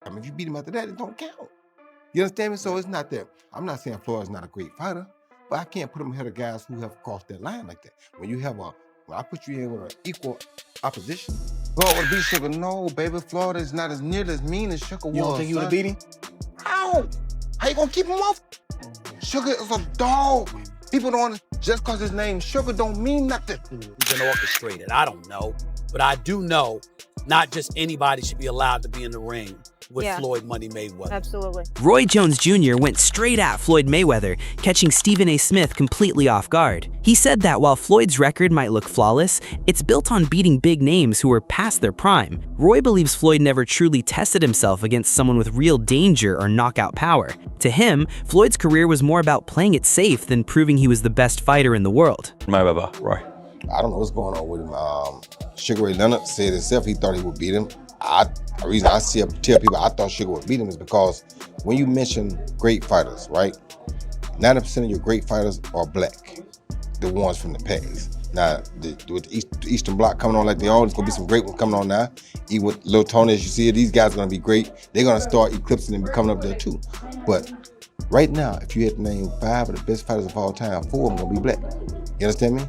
I mean, if you beat him after that, it don't count. You understand me? So it's not that. I'm not saying Floyd's not a great fighter, but I can't put him ahead of guys who have crossed that line like that. When I put you in with an equal opposition, Floyd would beat Sugar. No, baby, Floyd is not as nearly as mean as Sugar was. You don't think he would have beat him? How? How you gonna keep him up? Sugar is a dog. People don't, just cause his name Sugar don't mean nothing. He's been orchestrated. I don't know. But I do know not just anybody should be allowed to be in the ring with Floyd Money Mayweather. Absolutely. Roy Jones Jr. went straight at Floyd Mayweather, catching Stephen A. Smith completely off guard. He said that while Floyd's record might look flawless, it's built on beating big names who were past their prime. Roy believes Floyd never truly tested himself against someone with real danger or knockout power. To him, Floyd's career was more about playing it safe than proving he was the best fighter in the world. Mayweather, Roy. I don't know what's going on with him. Sugar Ray Leonard said himself he thought he would beat him. The reason I tell people I thought Sugar would beat him is because when you mention great fighters, right? 90% of your great fighters are black, the ones from the past. Now, with the Eastern Bloc coming on like they are, there's gonna be some great ones coming on now. Even with Lil Tony, as you see it, these guys are gonna be great. They're gonna start eclipsing and coming up there too. But right now, if you had to name 5 of the best fighters of all time, 4 of them gonna be black. You understand me?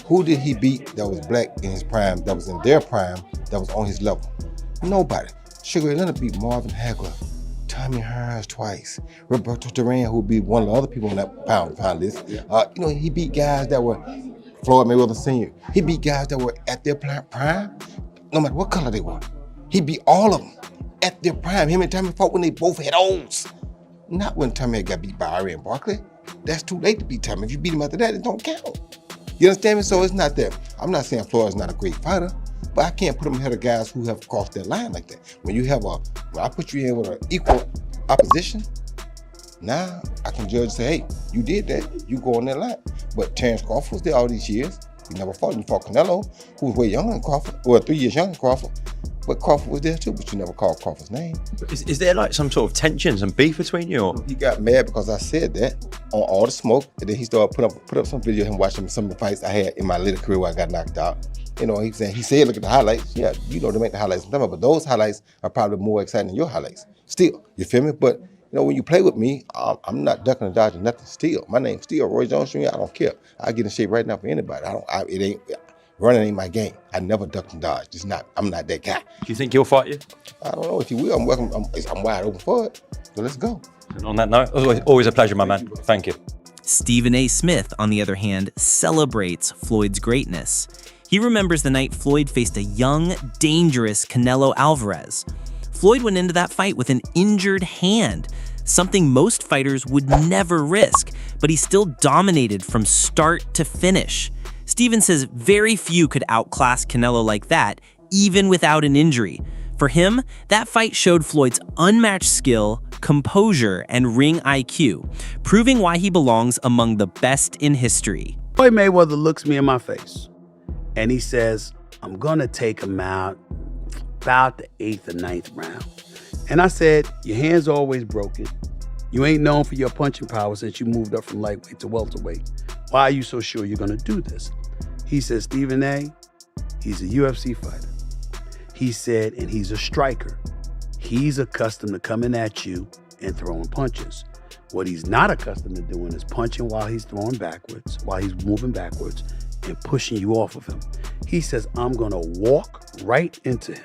Who did he beat that was black in his prime, that was in their prime, that was on his level? Nobody. Sugar Ray Leonard beat Marvin Hagler, Tommy Hearns twice, Roberto Duran, who would be one of the other people on that pound list. He beat guys that were Floyd Mayweather Sr. He beat guys that were at their prime, no matter what color they were. He beat all of them at their prime. Him and Tommy fought when they both had O's. Not when Tommy got beat by Iran Barkley. That's too late to beat Tommy. If you beat him after that, it don't count. You understand me? So it's not that. I'm not saying Floyd's not a great fighter, but I can't put him ahead of guys who have crossed that line like that. When I put you in with an equal opposition, now I can judge and say, hey, you did that, you go on that line. But Terrence Crawford was there all these years. He never fought. He fought Canelo, who was way younger than Crawford, well, 3 years younger than Crawford. But Crawford was there too, but you never called Crawford's name. Is there like some sort of tensions and beef between you? Or? He got mad because I said that on All the Smoke, and then he started put up some video of him watching some of the fights I had in my later career where I got knocked out. He said, look at the highlights. Yeah, they make the highlights, but those highlights are probably more exciting than your highlights. Still, you feel me? But when you play with me, I'm not ducking and dodging nothing. Still, my name's still Roy Jones Jr. I don't care. I get in shape right now for anybody. Running ain't my game. I never ducked and dodged. I'm not that guy. Do you think he'll fight you? I don't know if he will. I'm wide open for it. So let's go. And on that note, always a pleasure, my man. Thank you. Stephen A. Smith, on the other hand, celebrates Floyd's greatness. He remembers the night Floyd faced a young, dangerous Canelo Alvarez. Floyd went into that fight with an injured hand, something most fighters would never risk, but he still dominated from start to finish. Stephen says very few could outclass Canelo like that, even without an injury. For him, that fight showed Floyd's unmatched skill, composure, and ring IQ, proving why he belongs among the best in history. Floyd Mayweather looks me in my face, and he says, I'm gonna take him out about the 8th or 9th round. And I said, your hand's always broken. You ain't known for your punching power since you moved up from lightweight to welterweight. Why are you so sure you're gonna do this? He said, Stephen A., he's a UFC fighter. He said, and he's a striker. He's accustomed to coming at you and throwing punches. What he's not accustomed to doing is punching while he's throwing backwards, while he's moving backwards and pushing you off of him. He says, I'm gonna walk right into him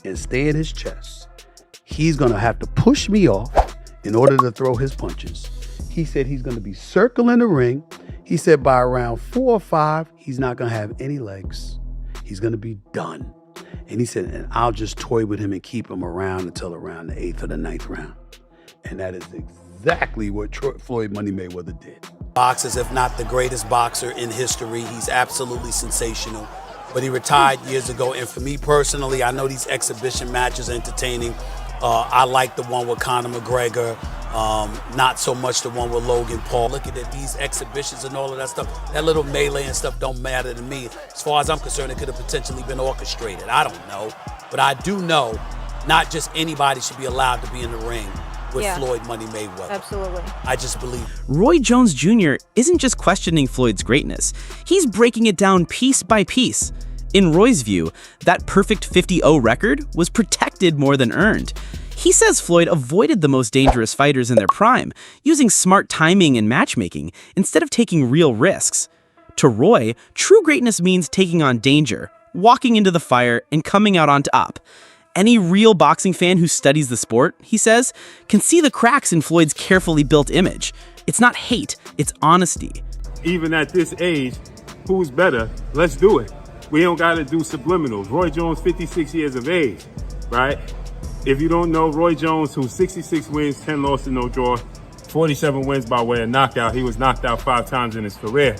and stay in his chest. He's gonna have to push me off in order to throw his punches. He said he's gonna be circling the ring. He said by around 4 or 5, he's not gonna have any legs. He's gonna be done. And he said, and I'll just toy with him and keep him around until around the 8th or the 9th round. And that is exactly what Floyd Money Mayweather did. Boxers, if not the greatest boxer in history. He's absolutely sensational. But he retired years ago. And for me personally, I know these exhibition matches are entertaining. I like the one with Conor McGregor. Not so much the one with Logan Paul. Looking at these exhibitions and all of that stuff, that little melee and stuff don't matter to me. As far as I'm concerned, it could have potentially been orchestrated. I don't know. But I do know not just anybody should be allowed to be in the ring with Floyd Money Mayweather. Absolutely. I just believe. Roy Jones Jr. isn't just questioning Floyd's greatness. He's breaking it down piece by piece. In Roy's view, that perfect 50-0 record was protected more than earned. He says Floyd avoided the most dangerous fighters in their prime, using smart timing and matchmaking instead of taking real risks. To Roy, true greatness means taking on danger, walking into the fire, and coming out on top. Any real boxing fan who studies the sport, he says, can see the cracks in Floyd's carefully built image. It's not hate, it's honesty. Even at this age, who's better? Let's do it. We don't got to do subliminals. Roy Jones, 56 years of age, right? If you don't know, Roy Jones, who's 66 wins, 10 losses, no draw, 47 wins by way of knockout. He was knocked out 5 times in his career.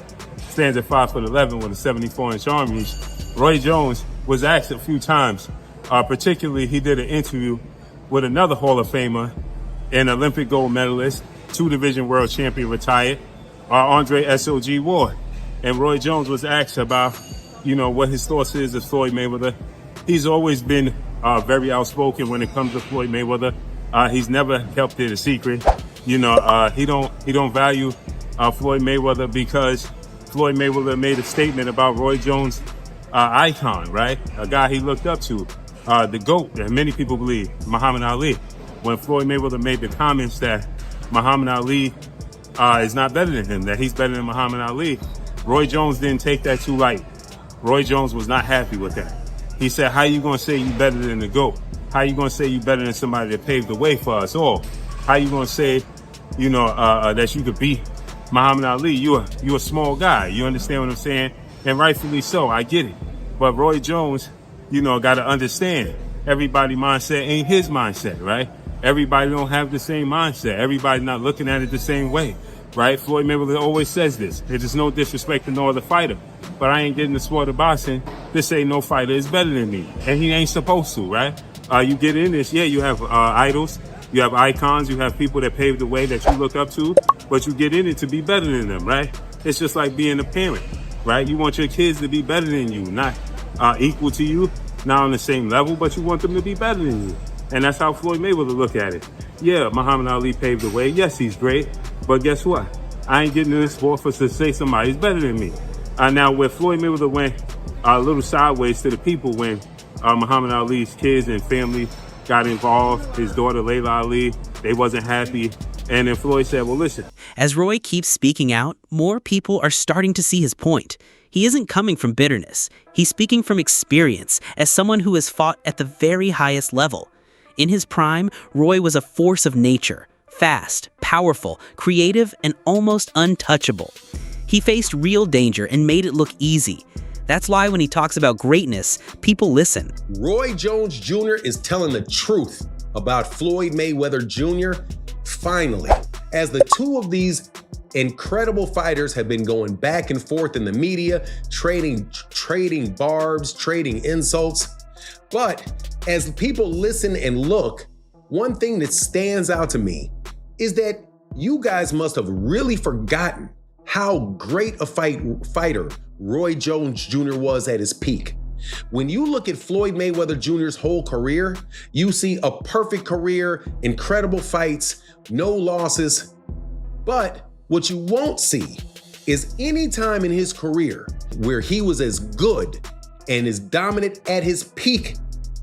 Stands at 5'11" with a 74-inch arm reach. Roy Jones was asked a few times, particularly he did an interview with another Hall of Famer, an Olympic gold medalist, 2-division world champion retired, Andre S.O.G. Ward. And Roy Jones was asked about, what his thoughts is of Floyd Mayweather. He's always been very outspoken when it comes to Floyd Mayweather. He's never kept it a secret. He don't value Floyd Mayweather because Floyd Mayweather made a statement about Roy Jones, icon, right? A guy he looked up to, the GOAT, that many people believe, Muhammad Ali. When Floyd Mayweather made the comments that Muhammad Ali is not better than him, that he's better than Muhammad Ali, Roy Jones didn't take that too light. Roy Jones was not happy with that. He said, how you gonna say you better than the GOAT? How you gonna say you better than somebody that paved the way for us all? How you gonna say, that you could beat Muhammad Ali? You a small guy. You understand what I'm saying? And rightfully so, I get it. But Roy Jones, gotta understand, everybody's mindset ain't his mindset, right? Everybody don't have the same mindset. Everybody not looking at it the same way, right? Floyd Mayweather always says this. It is no disrespect to no other fighter, but I ain't getting the sport of boxing to say no fighter is better than me. And he ain't supposed to, right? You get in this, you have idols, you have icons, you have people that pave the way that you look up to, but you get in it to be better than them, right? It's just like being a parent, right? You want your kids to be better than you, not equal to you, not on the same level, but you want them to be better than you. And that's how Floyd Mayweather look at it. Yeah, Muhammad Ali paved the way. Yes, he's great. But guess what? I ain't getting in this sport for to say somebody's better than me. Now, where Floyd Mayweather went a little sideways to the people when Muhammad Ali's kids and family got involved, his daughter Layla Ali, they wasn't happy. And then Floyd said, well, listen. As Roy keeps speaking out, more people are starting to see his point. He isn't coming from bitterness. He's speaking from experience as someone who has fought at the very highest level. In his prime, Roy was a force of nature, fast, powerful, creative, and almost untouchable. He faced real danger and made it look easy. That's why when he talks about greatness, people listen. Roy Jones Jr. is telling the truth about Floyd Mayweather Jr. Finally, as the two of these incredible fighters have been going back and forth in the media, trading barbs, trading insults. But as people listen and look, one thing that stands out to me is that you guys must have really forgotten how great a fighter Roy Jones Jr. was at his peak. When you look at Floyd Mayweather Jr.'s whole career, you see a perfect career, incredible fights, no losses. But what you won't see is any time in his career where he was as good and as dominant at his peak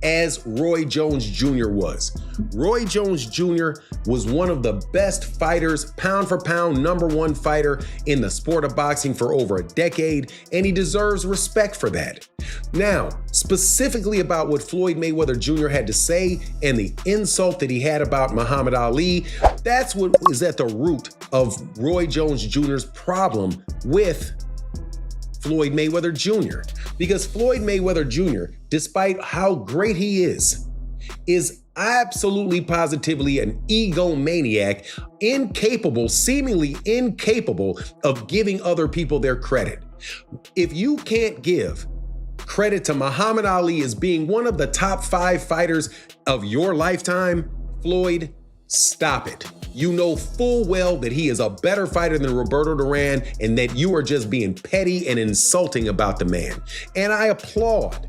as Roy Jones Jr. was. Roy Jones Jr. was one of the best fighters, pound for pound, #1 fighter in the sport of boxing for over a decade, and he deserves respect for that. Now, specifically about what Floyd Mayweather Jr. had to say and the insult that he had about Muhammad Ali, that's what is at the root of Roy Jones Jr.'s problem with Floyd Mayweather Jr. Because Floyd Mayweather Jr., despite how great he is absolutely positively an egomaniac, seemingly incapable of giving other people their credit. If you can't give credit to Muhammad Ali as being one of the top 5 fighters of your lifetime, Floyd, stop it. You know full well that he is a better fighter than Roberto Duran and that you are just being petty and insulting about the man. And I applaud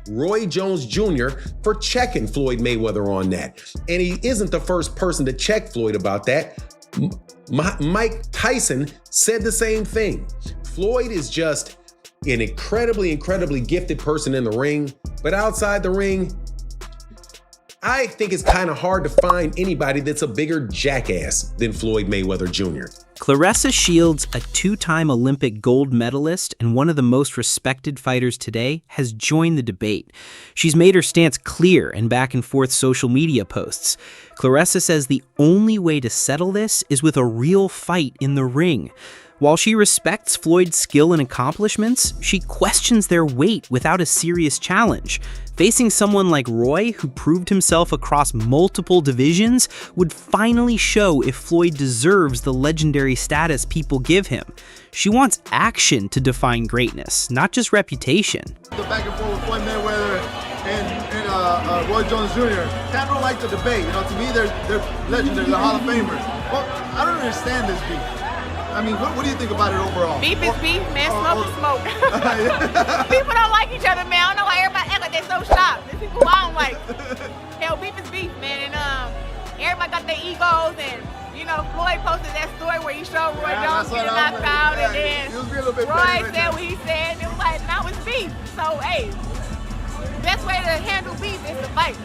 Roy Jones Jr. for checking Floyd Mayweather on that. And he isn't the first person to check Floyd about that. Mike Tyson said the same thing. Floyd is just an incredibly gifted person in the ring, but outside the ring, I think it's kind of hard to find anybody that's a bigger jackass than Floyd Mayweather Jr. Claressa Shields, a two-time Olympic gold medalist and one of the most respected fighters today, has joined the debate. She's made her stance clear in back-and-forth social media posts. Claressa says the only way to settle this is with a real fight in the ring. While she respects Floyd's skill and accomplishments, she questions their weight without a serious challenge. Facing someone like Roy, who proved himself across multiple divisions, would finally show if Floyd deserves the legendary status people give him. She wants action to define greatness, not just reputation. The back and forth with Floyd Mayweather and Roy Jones Jr. I don't like the debate. You know, to me, they're legendary, they're Hall of Famers. Well, I don't understand this beef. I mean, what do you think about it overall? Beef is beef, man. Smoke is smoke. People don't like each other, man. I don't know why everybody act like they're so shocked. There's people I don't like. Hell, beef is beef, man. And everybody got their egos. And, you know, Floyd posted that story where he showed Roy Jones getting knocked out. And then Roy said what he said. And it was like, now it's beef. So, hey, best way to handle beef is to fight.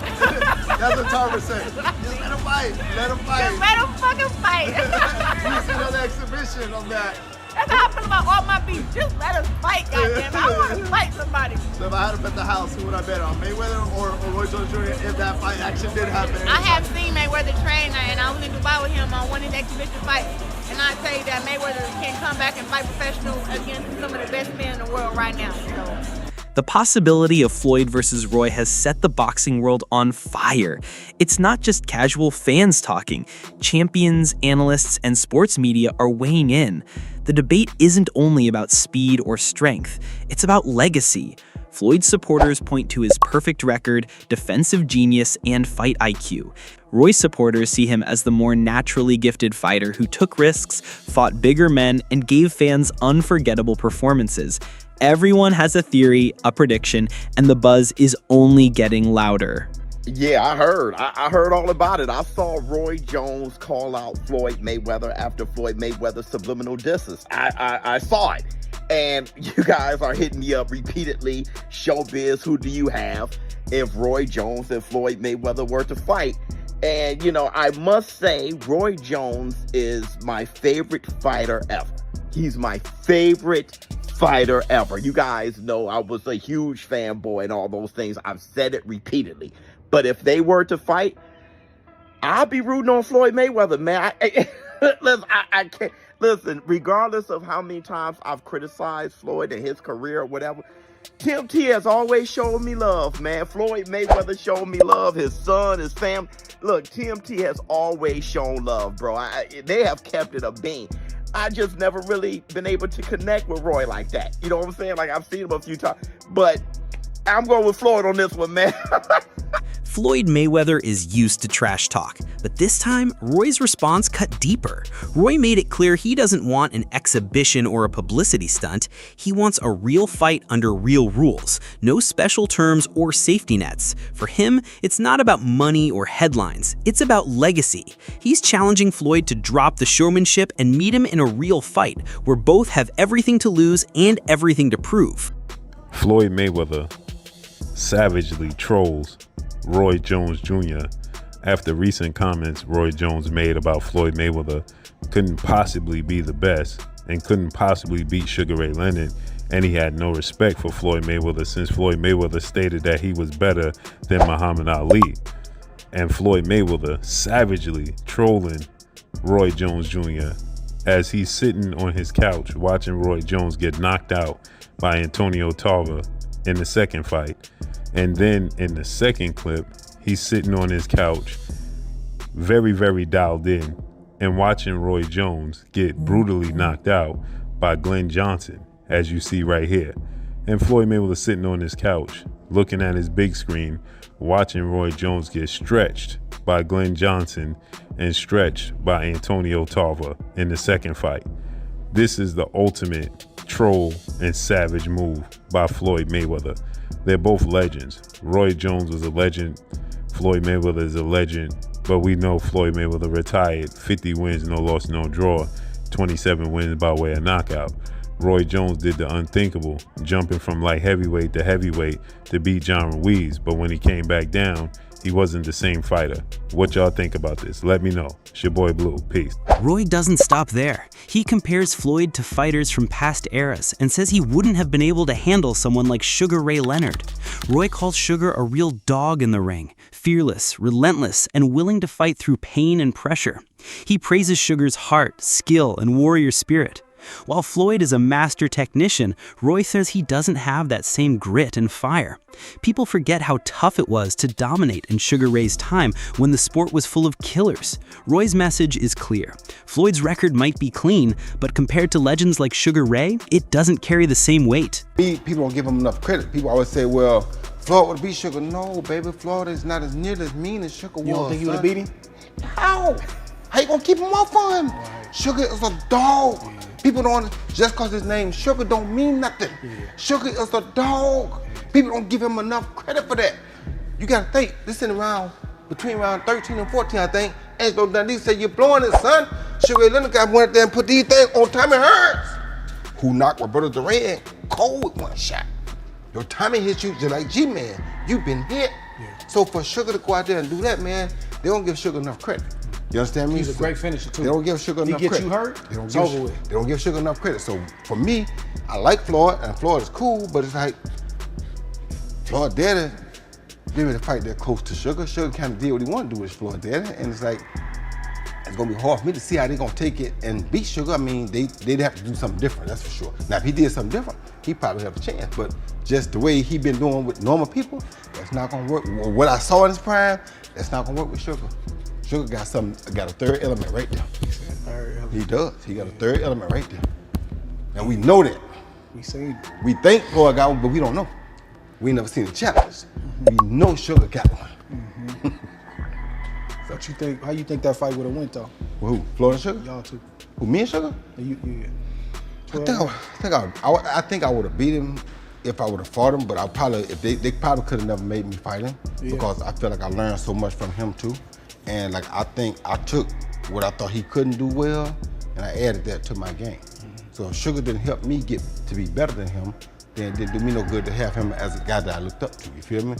That's what Tarver said. Just let him fight. Let him fight. Just let him fucking fight. You see another exhibition on that. That's how I feel about all my beef. Just let us fight, goddamn. I want to fight somebody. So if I had to bet the house, who would I bet on? Mayweather or Roy Jones Jr. if that fight actually did happen? I have seen Mayweather train, and I was in Dubai with him on one of his exhibition fights. And I tell you that Mayweather can come back and fight professional against some of the best men in the world right now. So. The possibility of Floyd versus Roy has set the boxing world on fire. It's not just casual fans talking. Champions, analysts, and sports media are weighing in. The debate isn't only about speed or strength, it's about legacy. Floyd's supporters point to his perfect record, defensive genius, and fight IQ. Roy's supporters see him as the more naturally gifted fighter who took risks, fought bigger men, and gave fans unforgettable performances. Everyone has a theory, a prediction, and the buzz is only getting louder. Yeah, I heard. I heard all about it. I saw Roy Jones call out Floyd Mayweather after Floyd Mayweather's subliminal disses. I saw it. And you guys are hitting me up repeatedly. Showbiz, who do you have if Roy Jones and Floyd Mayweather were to fight? And, you know, I must say, Roy Jones is my favorite fighter ever. He's my favorite fighter ever. You guys know I was a huge fanboy and all those things. I've said it repeatedly. But if they were to fight, I'll be rooting on Floyd Mayweather, man. I can't. Listen, regardless of how many times I've criticized Floyd and his career or whatever, TMT has always shown me love, man. Floyd Mayweather showed me love. His son, his family. Look, TMT has always shown love, bro. They have kept it a bean. I just never really been able to connect with Roy like that. You know what I'm saying? Like, I've seen him a few times. But I'm going with Floyd on this one, man. Floyd Mayweather is used to trash talk, but this time, Roy's response cut deeper. Roy made it clear he doesn't want an exhibition or a publicity stunt. He wants a real fight under real rules, no special terms or safety nets. For him, it's not about money or headlines, it's about legacy. He's challenging Floyd to drop the showmanship and meet him in a real fight, where both have everything to lose and everything to prove. Floyd Mayweather savagely trolls Roy Jones Jr. after recent comments Roy Jones made about Floyd Mayweather couldn't possibly be the best and couldn't possibly beat Sugar Ray Leonard, and he had no respect for Floyd Mayweather since Floyd Mayweather stated that he was better than Muhammad Ali. And Floyd Mayweather savagely trolling Roy Jones Jr. as he's sitting on his couch watching Roy Jones get knocked out by Antonio Tarver in the second fight. And then in the second clip, he's sitting on his couch, very, very dialed in, and watching Roy Jones get brutally knocked out by Glenn Johnson, as you see right here. And Floyd Mayweather sitting on his couch, looking at his big screen, watching Roy Jones get stretched by Glenn Johnson and stretched by Antonio Tarver in the second fight. This is the ultimate troll and savage move by Floyd Mayweather. They're both legends. Roy Jones was a legend. Floyd Mayweather is a legend. But we know Floyd Mayweather retired 50 wins, no loss, no draw, 27 wins by way of knockout. Roy Jones did the unthinkable, jumping from light heavyweight to heavyweight to beat John Ruiz. But when he came back down, he wasn't the same fighter. What y'all think about this? Let me know. It's your boy Blue. Peace. Roy doesn't stop there. He compares Floyd to fighters from past eras and says he wouldn't have been able to handle someone like Sugar Ray Leonard. Roy calls Sugar a real dog in the ring, fearless, relentless, and willing to fight through pain and pressure. He praises Sugar's heart, skill, and warrior spirit. While Floyd is a master technician, Roy says he doesn't have that same grit and fire. People forget how tough it was to dominate in Sugar Ray's time when the sport was full of killers. Roy's message is clear. Floyd's record might be clean, but compared to legends like Sugar Ray, it doesn't carry the same weight. People don't give him enough credit. People always say, well, Floyd would beat Sugar. No, baby, Floyd is not as near as mean as Sugar was. You don't think he would have beat him? How? How you gonna keep him off on him? Right. Sugar is a dog. Yeah. People don't, just cause his name Sugar don't mean nothing. Yeah. Sugar is a dog. Yeah. People don't give him enough credit for that. You gotta think, this in around, between round 13 and 14, I think, Angelo Dundee said, you're blowing it, son. Sugar Ray Leonard got went there and put these things on Tommy Hearns, who knocked Roberto Duran cold with one shot. Your Tommy hits you just like G-Man. You've been hit. Yeah. So for Sugar to go out there and do that, man, they don't give Sugar enough credit. You understand me? He's a great finisher too. They don't give Sugar enough credit. He gets you hurt, it's over with. They don't give Sugar enough credit. So for me, I like Floyd, and Floyd is cool, but it's like, Floyd daddy didn't really fight that close to Sugar. Sugar kind of did what he wanted to do with Floyd daddy, and it's like, it's gonna be hard for me to see how they're gonna take it and beat Sugar. I mean, they'd have to do something different, that's for sure. Now, if he did something different, he probably have a chance, but just the way he been doing with normal people, that's not gonna work. What I saw in his prime, that's not gonna work with Sugar. Sugar got a third element right there. He does. He got a third element right there. And we know that. We think Floyd got one, but we don't know. We never seen the challenge. We know Sugar got one. What you think? How you think that fight would have went though? Well, who? Floyd and Sugar? Y'all two. Who? Me and Sugar? Yeah. I think I would have beat him if I would have fought him, but I probably, if they probably could have never made me fight him because I feel like I learned so much from him too. And like, I think I took what I thought he couldn't do well and I added that to my game. So if Sugar didn't help me get to be better than him, then it didn't do me no good to have him as a guy that I looked up to, you feel me?